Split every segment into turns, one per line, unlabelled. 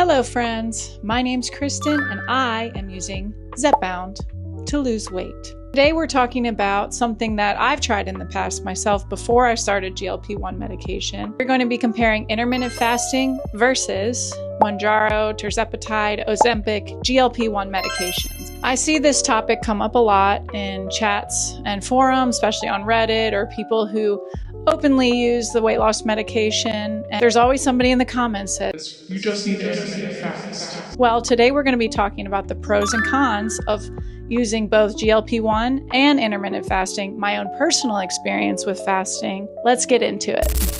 Hello friends, my name's Kristen and I am using Zepbound to lose weight. Today we're talking about something that I've tried in the past myself before I started GLP-1 medication. We're going to be comparing intermittent fasting versus Mounjaro, tirzepatide, Ozempic, GLP-1 medications. I see this topic come up a lot in chats and forums, especially on Reddit, or people who openly use the weight loss medication. And there's always somebody in the comments that says, you just need to intermittent fast. Well, today we're going to be talking about the pros and cons of using both GLP-1 and intermittent fasting, my own personal experience with fasting. Let's get into it.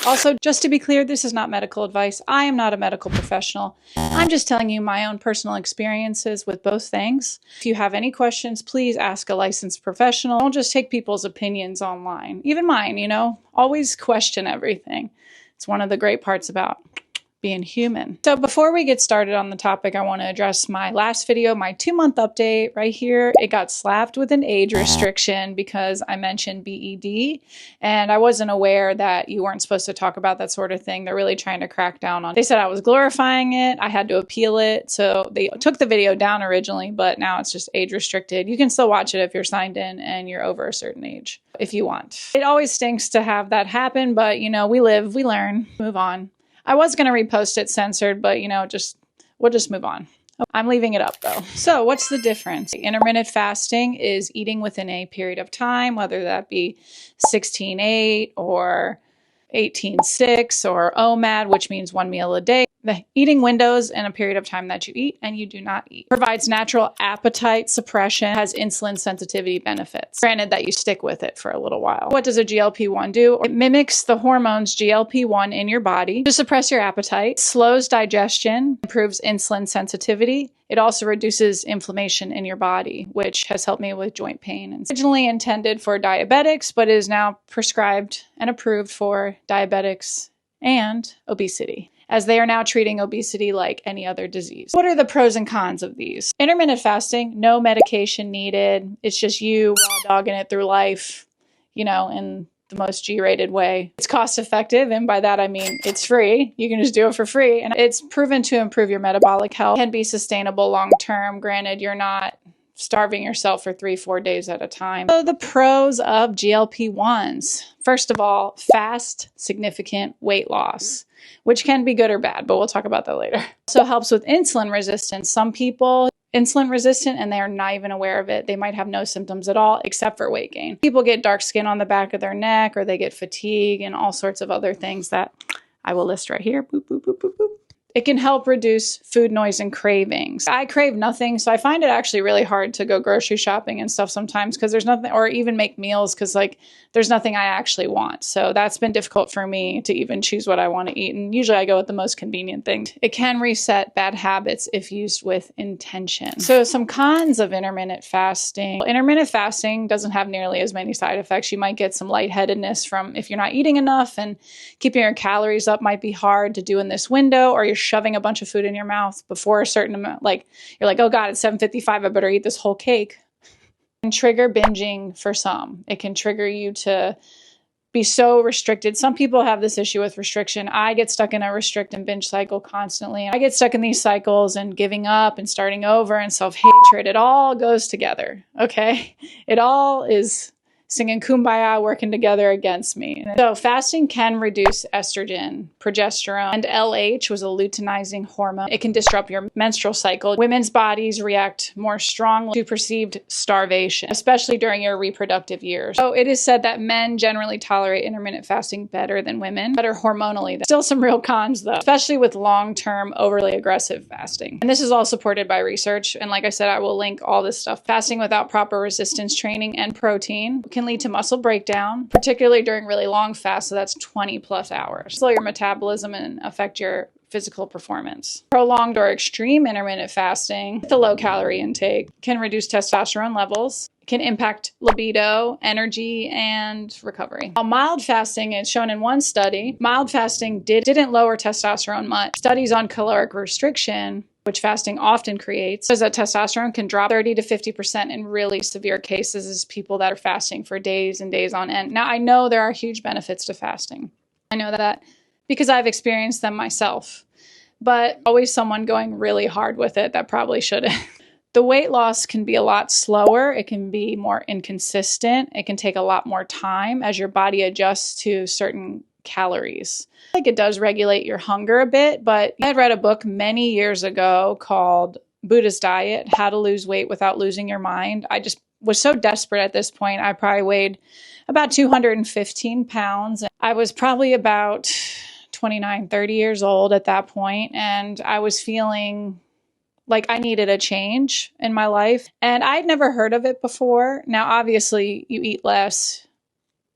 Also, just to be clear, this is not medical advice. I am not a medical professional. I'm just telling you my own personal experiences with both things. If you have any questions, please ask a licensed professional. Don't just take people's opinions online. Even mine, always question everything. It's one of the great parts about being human. So before we get started on the topic, I want to address my last video, my 2-month update right here. It got slapped with an age restriction because I mentioned BED, and I wasn't aware that you weren't supposed to talk about that sort of thing. They're really trying to crack down on it. They said I was glorifying it. I had to appeal it. So they took the video down originally, but now it's just age restricted. You can still watch it if you're signed in and you're over a certain age, if you want. It always stinks to have that happen, but we live, we learn, move on. I was going to repost it censored, but we'll just move on. I'm leaving it up though. So what's the difference? Intermittent fasting is eating within a period of time, whether that be 16-8 or 18-6 or OMAD, which means 1 meal a day. The eating windows and a period of time that you eat and you do not eat. Provides natural appetite suppression, has insulin sensitivity benefits. Granted that you stick with it for a little while. What does a GLP-1 do? It mimics the hormones GLP-1 in your body to suppress your appetite, slows digestion, improves insulin sensitivity. It also reduces inflammation in your body, which has helped me with joint pain. It's originally intended for diabetics, but is now prescribed and approved for diabetics and obesity, as they are now treating obesity like any other disease. What are the pros and cons of these? Intermittent fasting, no medication needed. It's just you raw dogging it through life, in the most G-rated way. It's cost effective, and by that I mean it's free. You can just do it for free, and it's proven to improve your metabolic health. It can be sustainable long term. Granted, you're not starving yourself for 3-4 days at a time. So the pros of GLP-1s. First of all, fast, significant weight loss, which can be good or bad, but we'll talk about that later. Also helps with insulin resistance. Some people insulin resistant and they are not even aware of it. They might have no symptoms at all except for weight gain. People get dark skin on the back of their neck, or they get fatigue and all sorts of other things that I will list right here. Boop, boop, boop, boop, boop. It can help reduce food noise and cravings. I crave nothing, so I find it actually really hard to go grocery shopping and stuff sometimes because there's nothing, or even make meals because there's nothing I actually want. So that's been difficult for me to even choose what I want to eat. And usually I go with the most convenient thing. It can reset bad habits if used with intention. So some cons of intermittent fasting. Intermittent fasting doesn't have nearly as many side effects. You might get some lightheadedness from if you're not eating enough, and keeping your calories up might be hard to do in this window, or you're shoving a bunch of food in your mouth before a certain amount. You're like, oh God, it's 7:55. I better eat this whole cake. It can trigger binging for some. It can trigger you to be so restricted. Some people have this issue with restriction. I get stuck in a restrict and binge cycle constantly. I get stuck in these cycles and giving up and starting over and self-hatred. It all goes together, okay? It all is singing Kumbaya, working together against me. So fasting can reduce estrogen, progesterone, and LH was a luteinizing hormone. It can disrupt your menstrual cycle. Women's bodies react more strongly to perceived starvation, especially during your reproductive years. So it is said that men generally tolerate intermittent fasting better than women, better hormonally. Still some real cons though, especially with long-term overly aggressive fasting. And this is all supported by research. And like I said, I will link all this stuff. Fasting without proper resistance training and protein can lead to muscle breakdown, particularly during really long fasts, so that's 20+ hours. Slow your metabolism and affect your physical performance. Prolonged or extreme intermittent fasting with a low calorie intake can reduce testosterone levels, can impact libido, energy, and recovery. While mild fasting is shown in one study, mild fasting didn't lower testosterone much. Studies on caloric restriction, which fasting often creates, is that testosterone can drop 30 to 50% in really severe cases as people that are fasting for days and days on end. Now, I know there are huge benefits to fasting. I know that because I've experienced them myself, but always someone going really hard with it that probably shouldn't. The weight loss can be a lot slower. It can be more inconsistent. It can take a lot more time as your body adjusts to certain calories. I think it does regulate your hunger a bit, but I had read a book many years ago called Buddha's Diet, How to Lose Weight Without Losing Your Mind. I just was so desperate at this point. I probably weighed about 215 pounds. I was probably about 29, 30 years old at that point, and I was feeling like I needed a change in my life. And I'd never heard of it before. Now, obviously, you eat less,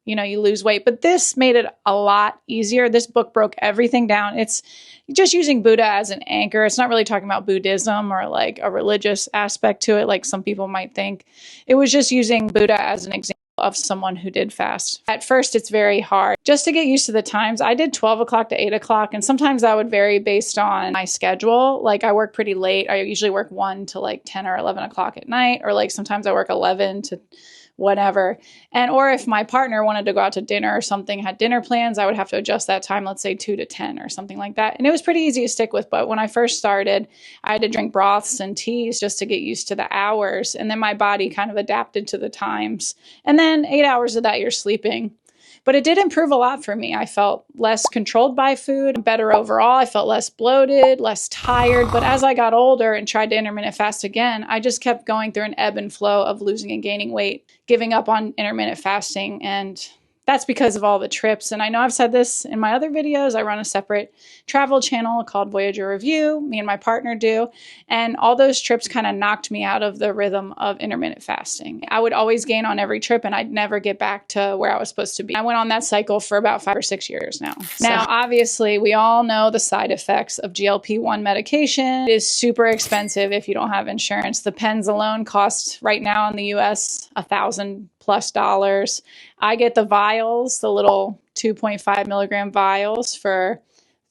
you lose weight, but this made it a lot easier. This book broke everything down. It's just using Buddha as an anchor. It's not really talking about Buddhism or like a religious aspect to it, like some people might think. It was just using Buddha as an example of someone who did fast. At first, it's very hard just to get used to the times. I did 12 o'clock to 8 o'clock, and sometimes that would vary based on my schedule. Like I work pretty late. I usually work 1 to like 10 or 11 o'clock at night, or like sometimes I work 11 to whatever. Or if my partner wanted to go out to dinner or something, had dinner plans, I would have to adjust that time, let's say 2 to 10 or something like that. And it was pretty easy to stick with. But when I first started, I had to drink broths and teas just to get used to the hours. And then my body kind of adapted to the times. And then 8 hours of that, you're sleeping. But it did improve a lot for me. I felt less controlled by food, better overall. I felt less bloated, less tired. But as I got older and tried to intermittent fast again, I just kept going through an ebb and flow of losing and gaining weight, giving up on intermittent fasting. And that's because of all the trips. And I know I've said this in my other videos. I run a separate travel channel called Voyager Review. Me and my partner do. And all those trips kind of knocked me out of the rhythm of intermittent fasting. I would always gain on every trip and I'd never get back to where I was supposed to be. I went on that cycle for about 5 or 6 years now. Now, obviously, we all know the side effects of GLP-1 medication. It is super expensive if you don't have insurance. The pens alone cost right now in the US $1,000+ I get the vials, the little 2.5 milligram vials for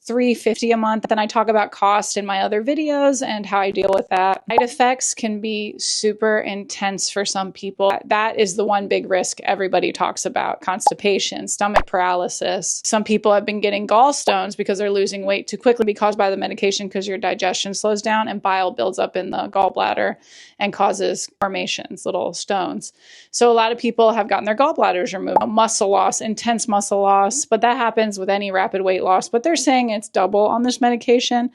$350 a month. Then I talk about cost in my other videos and how I deal with that. Side effects can be super intense for some people. That is the one big risk everybody talks about: constipation, stomach paralysis. Some people have been getting gallstones because they're losing weight too quickly, be caused by the medication because your digestion slows down and bile builds up in the gallbladder and causes formations, little stones. So a lot of people have gotten their gallbladders removed. Muscle loss, intense muscle loss, but that happens with any rapid weight loss. But they're saying it's double on this medication.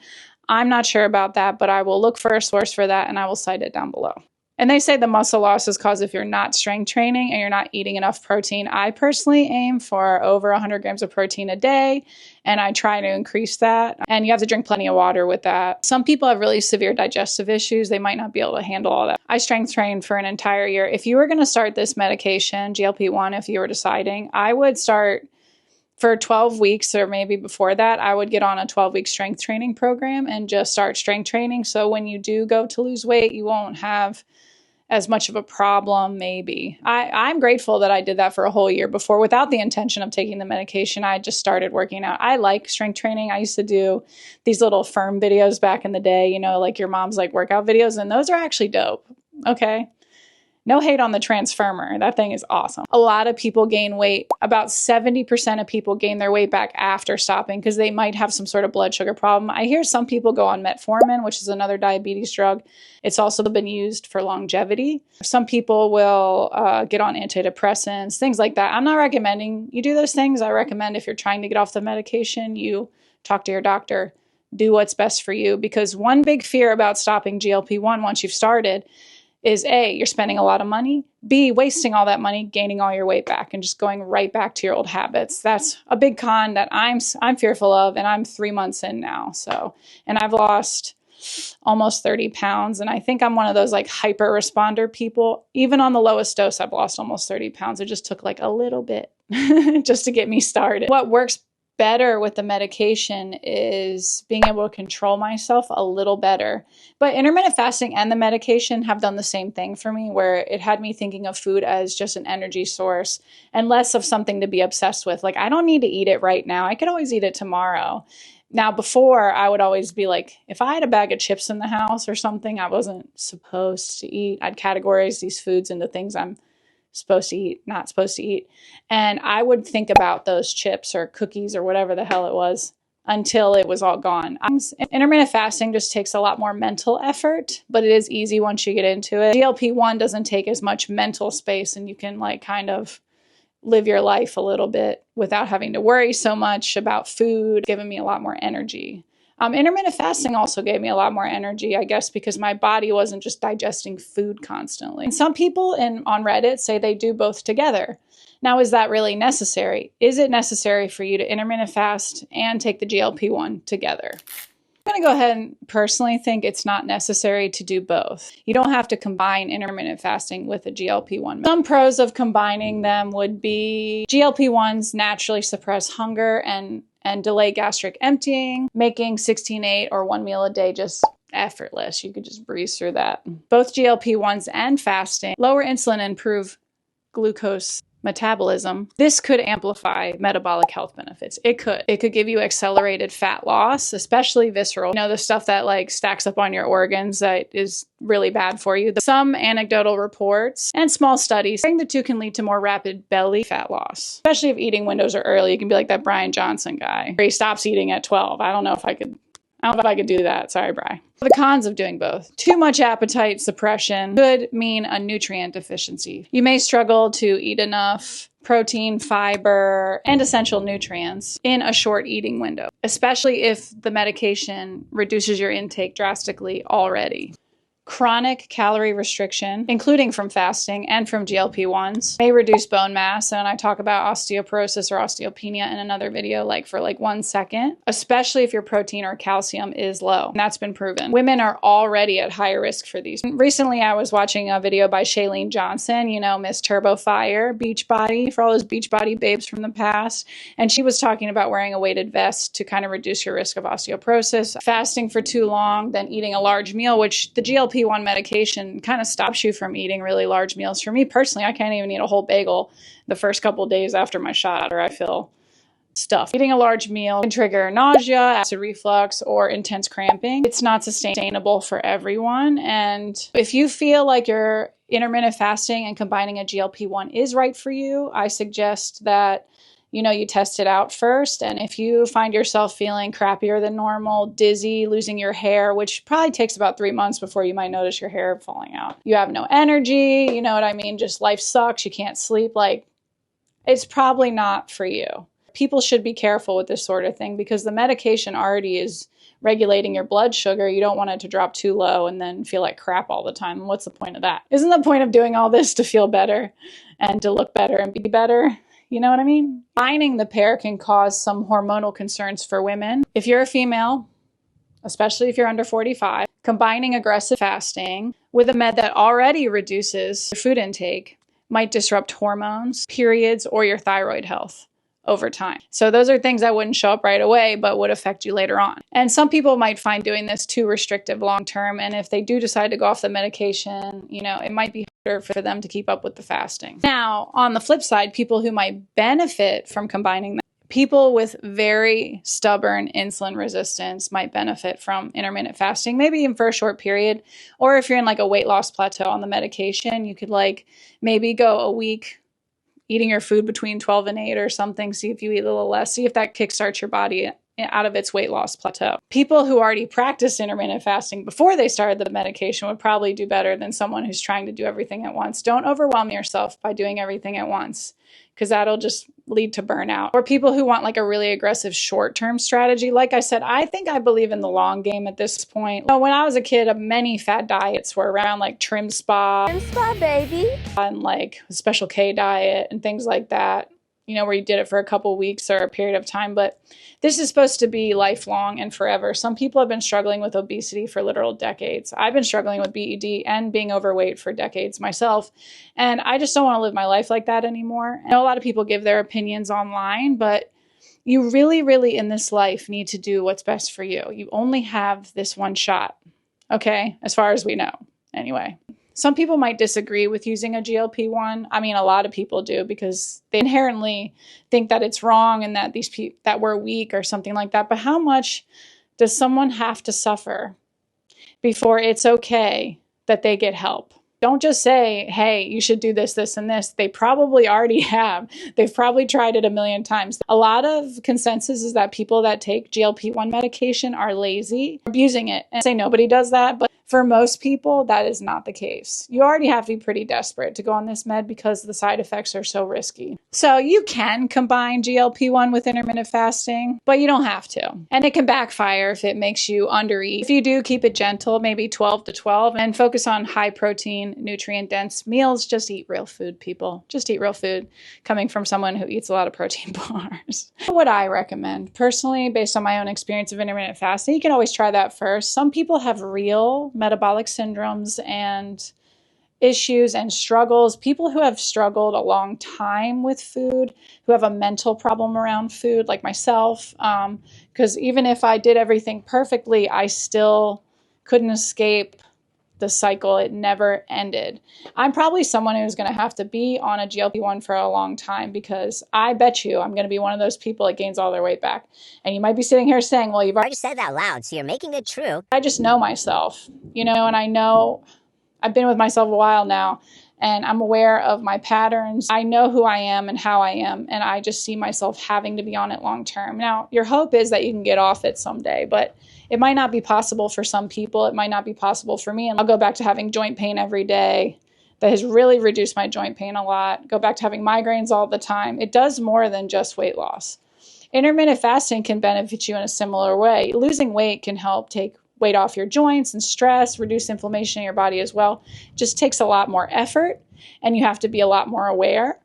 I'm not sure about that, but I will look for a source for that and I will cite it down below. And they say the muscle loss is caused if you're not strength training and you're not eating enough protein. I personally aim for over 100 grams of protein a day, and I try to increase that. And you have to drink plenty of water with that. Some people have really severe digestive issues. They might not be able to handle all that. I strength trained for an entire year. If you were going to start this medication, GLP-1, if you were deciding, I would start for 12 weeks, or maybe before that, I would get on a 12-week strength training program and just start strength training. So when you do go to lose weight, you won't have as much of a problem, maybe. I'm grateful that I did that for a whole year before without the intention of taking the medication. I just started working out. I like strength training. I used to do these little firm videos back in the day, like your mom's like workout videos, and those are actually dope. Okay. No hate on the Transformer. That thing is awesome. A lot of people gain weight. About 70% of people gain their weight back after stopping because they might have some sort of blood sugar problem. I hear some people go on metformin, which is another diabetes drug. It's also been used for longevity. Some people will get on antidepressants, things like that. I'm not recommending you do those things. I recommend if you're trying to get off the medication, you talk to your doctor. Do what's best for you, because one big fear about stopping GLP-1 once you've started is A, you're spending a lot of money, B, wasting all that money, gaining all your weight back and just going right back to your old habits. That's a big con that I'm fearful of, and I'm 3 months in now. And I've lost almost 30 pounds. And I think I'm one of those like hyper responder people. Even on the lowest dose, I've lost almost 30 pounds. It just took like a little bit just to get me started. What works better with the medication is being able to control myself a little better. But intermittent fasting and the medication have done the same thing for me, where it had me thinking of food as just an energy source and less of something to be obsessed with. Like, I don't need to eat it right now. I could always eat it tomorrow. Now, before, I would always be like, if I had a bag of chips in the house or something I wasn't supposed to eat, I'd categorize these foods into things I'm supposed to eat, not supposed to eat. And I would think about those chips or cookies or whatever the hell it was until it was all gone. Intermittent fasting just takes a lot more mental effort, but it is easy once you get into it. GLP-1 doesn't take as much mental space, and you can like kind of live your life a little bit without having to worry so much about food, giving me a lot more energy. Intermittent fasting also gave me a lot more energy, I guess, because my body wasn't just digesting food constantly. And some people on Reddit say they do both together. Now, is that really necessary? Is it necessary for you to intermittent fast and take the GLP-1 together? I'm going to go ahead and personally think it's not necessary to do both. You don't have to combine intermittent fasting with a GLP-1. Some pros of combining them would be GLP-1s naturally suppress hunger and delay gastric emptying, making 16/8 or 1 meal a day just effortless. You could just breeze through that. Both GLP-1s and fasting lower insulin and improve glucose metabolism. This could amplify metabolic health benefits. It could give you accelerated fat loss, especially visceral. You know, the stuff that like stacks up on your organs that is really bad for you. Some anecdotal reports and small studies saying the two can lead to more rapid belly fat loss, especially if eating windows are early. You can be like that Brian Johnson guy where he stops eating at 12. I don't know if I could do that. Sorry, Bri. The cons of doing both. Too much appetite suppression could mean a nutrient deficiency. You may struggle to eat enough protein, fiber, and essential nutrients in a short eating window, especially if the medication reduces your intake drastically already. Chronic calorie restriction, including from fasting and from GLP-1s, may reduce bone mass. And I talk about osteoporosis or osteopenia in another video, for 1 second, especially if your protein or calcium is low. And that's been proven. Women are already at higher risk for these. Recently, I was watching a video by Shailene Johnson, Miss Turbo Fire, Beachbody, for all those Beachbody babes from the past. And she was talking about wearing a weighted vest to kind of reduce your risk of osteoporosis, fasting for too long, then eating a large meal, which the GLP-1 medication kind of stops you from eating really large meals. For me personally, I can't even eat a whole bagel the first couple of days after my shot, or I feel stuffed. Eating a large meal can trigger nausea, acid reflux, or intense cramping. It's not sustainable for everyone. And if you feel like your intermittent fasting and combining a GLP-1 is right for you, I suggest that you test it out first. And if you find yourself feeling crappier than normal, dizzy, losing your hair, which probably takes about 3 months before you might notice your hair falling out. You have no energy, you know what I mean? Just life sucks. You can't sleep. It's probably not for you. People should be careful with this sort of thing because the medication already is regulating your blood sugar. You don't want it to drop too low and then feel like crap all the time. What's the point of that? Isn't the point of doing all this to feel better and to look better and be better? You know what I mean? Combining the pair can cause some hormonal concerns for women. If you're a female, especially if you're under 45, combining aggressive fasting with a med that already reduces your food intake might disrupt hormones, periods, or your thyroid health over time. So those are things that wouldn't show up right away, but would affect you later on. And some people might find doing this too restrictive long term. And if they do decide to go off the medication, it might be harder for them to keep up with the fasting. Now, on the flip side, people who might benefit from combining them, people with very stubborn insulin resistance might benefit from intermittent fasting, maybe even for a short period. Or if you're in a weight loss plateau on the medication, you could maybe go a week eating your food between 12 and 8 or something. See if you eat a little less. See if that kickstarts your body out of its weight loss plateau. People who already practiced intermittent fasting before they started the medication would probably do better than someone who's trying to do everything at once. Don't overwhelm yourself by doing everything at once, because that'll just lead to burnout. Or people who want a really aggressive short-term strategy. Like I said, I think I believe in the long game at this point. When I was a kid, many fad diets were around, Trim Spa.
Trim Spa, baby.
And Special K diet and things like that, where you did it for a couple weeks or a period of time. But this is supposed to be lifelong and forever. Some people have been struggling with obesity for literal decades. I've been struggling with BED and being overweight for decades myself. And I just don't want to live my life like that anymore. I know a lot of people give their opinions online, but you really, really in this life need to do what's best for you. You only have this one shot, okay? As far as we know, anyway. Some people might disagree with using a GLP-1. I mean, a lot of people do because they inherently think that it's wrong and that that we're weak or something like that. But how much does someone have to suffer before it's okay that they get help? Don't just say, hey, you should do this, this, and this. They probably already have. They've probably tried it a million times. A lot of consensus is that people that take GLP-1 medication are lazy, abusing it. And I say nobody does that, but for most people, that is not the case. You already have to be pretty desperate to go on this med because the side effects are so risky. So you can combine GLP-1 with intermittent fasting, but you don't have to. And it can backfire if it makes you undereat. If you do, keep it gentle, maybe 12 to 12, and focus on high protein, nutrient dense meals. Just eat real food, people. Just eat real food, coming from someone who eats a lot of protein bars. What would I recommend? Personally, based on my own experience of intermittent fasting, you can always try that first. Some people have real metabolic syndromes and issues and struggles. People who have struggled a long time with food, who have a mental problem around food, like myself, because even if I did everything perfectly, I still couldn't escape the cycle. It never ended. I'm probably someone who's going to have to be on a GLP-1 for a long time, because I bet you I'm going to be one of those people that gains all their weight back. And you might be sitting here saying, well, you've already
said that loud, so you're making it true.
I just know myself, and I know I've been with myself a while now, and I'm aware of my patterns. I know who I am and how I am, and I just see myself having to be on it long term. Now, your hope is that you can get off it someday, but it might not be possible for some people. It might not be possible for me. And I'll go back to having joint pain every day. That has really reduced my joint pain a lot. Go back to having migraines all the time. It does more than just weight loss. Intermittent fasting can benefit you in a similar way. Losing weight can help take weight off your joints and stress, reduce inflammation in your body as well. It just takes a lot more effort, and you have to be a lot more aware.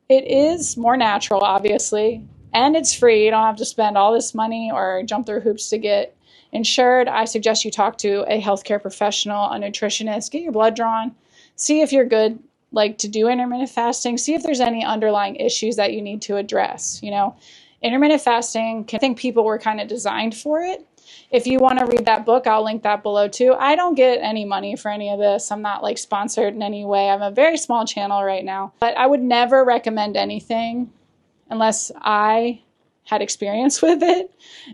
It is more natural, obviously, and it's free. You don't have to spend all this money or jump through hoops to get insured. I suggest you talk to a healthcare professional, a nutritionist, get your blood drawn, see if you're good to do intermittent fasting, see if there's any underlying issues that you need to address. Intermittent fasting, I think people were kind of designed for it. If you want to read that book, I'll link that below too. I don't get any money for any of this. I'm not sponsored in any way. I have a very small channel right now, but I would never recommend anything unless I had experience with it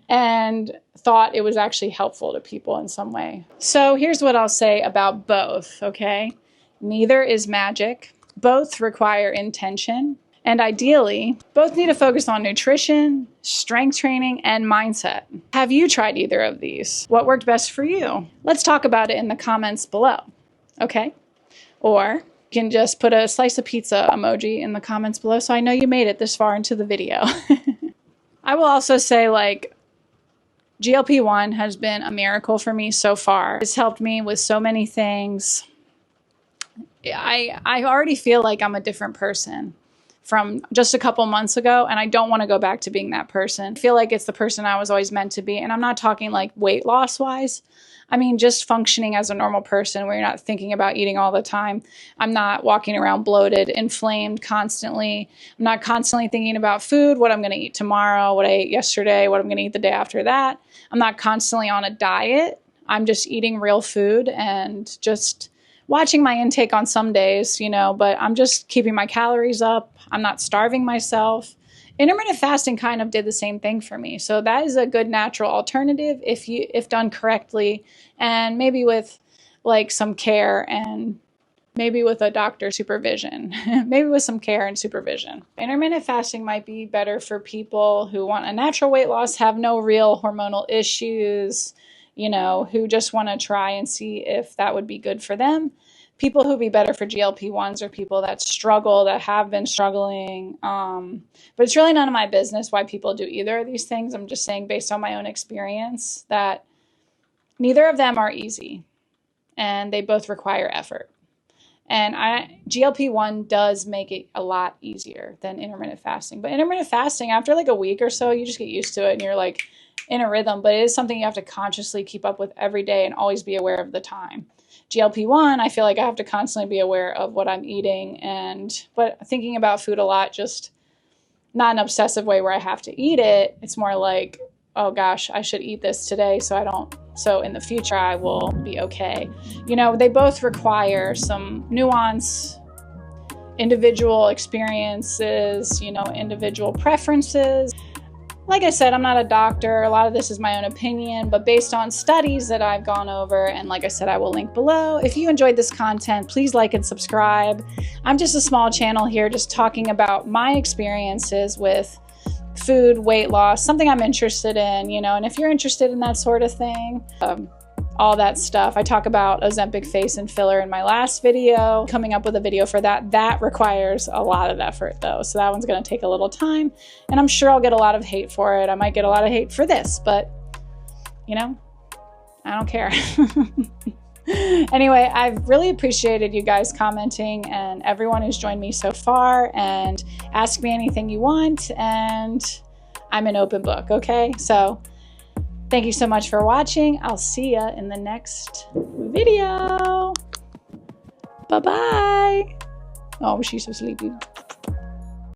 and thought it was actually helpful to people in some way. So here's what I'll say about both, okay? Neither is magic. Both require intention. And ideally, both need to focus on nutrition, strength training, and mindset. Have you tried either of these? What worked best for you? Let's talk about it in the comments below, okay? Or you can just put a slice of pizza emoji in the comments below so I know you made it this far into the video. I will also say, GLP-1 has been a miracle for me so far. It's helped me with so many things. I already feel like I'm a different person from just a couple months ago, and I don't want to go back to being that person. I feel like it's the person I was always meant to be, and I'm not talking weight loss wise. I mean, just functioning as a normal person where you're not thinking about eating all the time. I'm not walking around bloated, inflamed constantly. I'm not constantly thinking about food, what I'm going to eat tomorrow, what I ate yesterday, what I'm going to eat the day after that. I'm not constantly on a diet. I'm just eating real food and just watching my intake on some days, but I'm just keeping my calories up. I'm not starving myself. Intermittent fasting kind of did the same thing for me. So that is a good natural alternative if done correctly, and maybe with some care and maybe with a doctor's supervision, maybe with some care and supervision. Intermittent fasting might be better for people who want a natural weight loss, have no real hormonal issues, who just want to try and see if that would be good for them. People who be better for GLP-1s are people that struggle, that have been struggling. But it's really none of my business why people do either of these things. I'm just saying, based on my own experience, that neither of them are easy, and they both require effort. And GLP-1 does make it a lot easier than intermittent fasting. But intermittent fasting, after a week or so, you just get used to it and you're in a rhythm. But it is something you have to consciously keep up with every day and always be aware of the time. GLP-1, I feel like I have to constantly be aware of what I'm eating, but thinking about food a lot, just not an obsessive way where I have to eat it. It's more oh gosh, I should eat this today so in the future I will be okay. They both require some nuance, individual experiences, individual preferences. Like I said, I'm not a doctor. A lot of this is my own opinion, but based on studies that I've gone over, and like I said, I will link below. If you enjoyed this content, please like and subscribe. I'm just a small channel here, just talking about my experiences with food, weight loss, something I'm interested in, you know, and if you're interested in that sort of thing, all that stuff. I talk about Ozempic face and filler in my last video. Coming up with a video for that, that requires a lot of effort though. So that one's gonna take a little time, and I'm sure I'll get a lot of hate for it. I might get a lot of hate for this, but you know, I don't care. Anyway, I've really appreciated you guys commenting and everyone who's joined me so far, and ask me anything you want, and I'm an open book, okay? So thank you so much for watching. I'll see ya in the next video. Bye-bye. Oh, she's so sleepy.